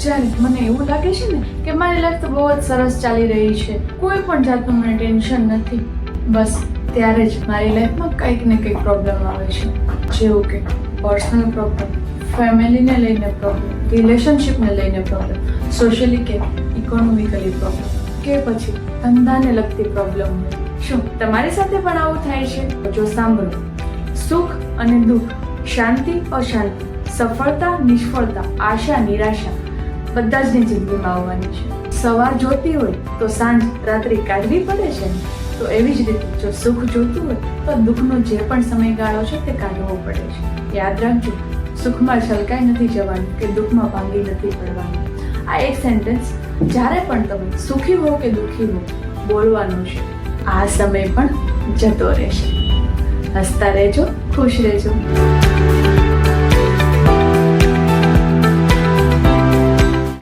જ્યારે મને એવું લાગે છે ને કે મારી લાઈફ તો બહુ જ સરસ ચાલી રહી છે, કોઈ પણ જાતનું મને ટેન્શન નથી, બસ ત્યારે જ મારી લાઈફમાં કંઈક ને કંઈક પ્રોબ્લેમ આવે છે. જેવું કે પર્સનલ પ્રોબ્લેમ, ફેમિલીને લઈને પ્રોબ્લેમ, રિલેશનશિપને લઈને પ્રોબ્લેમ, સોશિયલી કે ઇકોનોમિકલી પ્રોબ્લેમ, કે પછી ધંધાને લગતી પ્રોબ્લેમ હોય. શું તમારી સાથે પણ આવું થાય છે? જો સાંભળો, સુખ અને દુઃખ, શાંતિ અશાંતિ, સફળતા નિષ્ફળતા, આશા નિરાશા બધા જ ની જિંદગીમાં આવવાની છે. સવાર જોતી હોય તો સાંજ રાત્રિ કાઢવી પડે છે ને, તો એવી જ રીતે જો સુખ જોતું હોય તો દુઃખનો જે પણ સમયગાળો છે તે કાઢવો પડે છે. યાદ રાખજો, સુખમાં છલકાઈ નથી જવાનું કે દુઃખમાં ભાંગી નથી પડવાનું. આ એક સેન્ટેન્સ જ્યારે પણ તમે સુખી હો કે દુઃખી હો બોલવાનું છે. આ સમય પણ જતો રહેશે. હસતા રહેજો, ખુશ રહેજો.